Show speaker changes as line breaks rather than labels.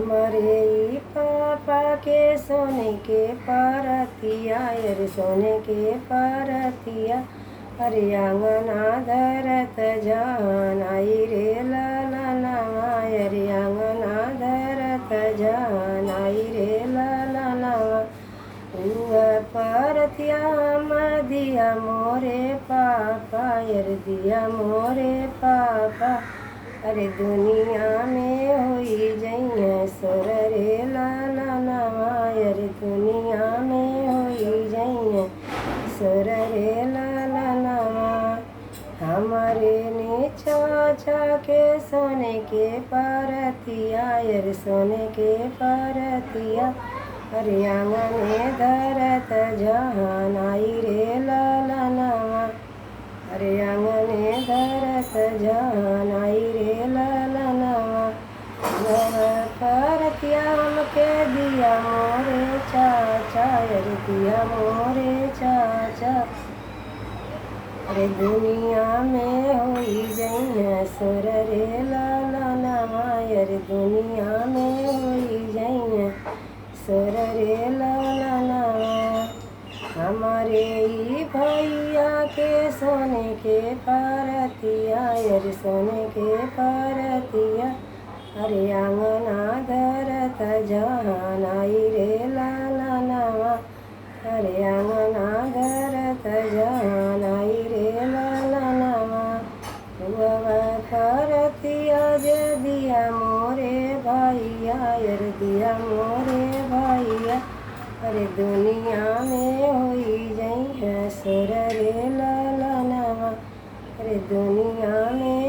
हमारे ई पापा के सोने के परतिया, अरे सोने के परतिया। अरे आंगना धरत जान आई रे ललनवा, अरे आंगना धरत जान आई रे ललनवा। परतिया दिया मोरे पापा, अरे दिया मोरे पापा। अरे दुनिया में होई जइया सोर रे ललनवा, अरे दुनिया में होई जइया सोर रे ललनवा। हमारे ने चाचा के सोने के परतिया, अरे सोने के परतिया। अरे आंगने धरत जान आई रे ललनवा, अरे आंगने धरत जान आई रे ललनवा। परतिया हमके दिया मोरे चाचा, अरे दिया मोरे चाचा। अरे दुनिया में होई जइया सोर रे ललनवा, अरे दुनिया में होई जइया सोर रे ललनवा। हमारे ई भैया के सोने के परतिया, अरे सोने के परतिया। अरे आंगना धरत जान आई रे ललनवा, अरे आंगना धरत जान आई रे ललनवा। परतिया जे दिया मोरे भैया, अरे दिया मोरे भैया। अरे दुनिया में होई जइया सोर रे ललनवा, अरे दुनिया में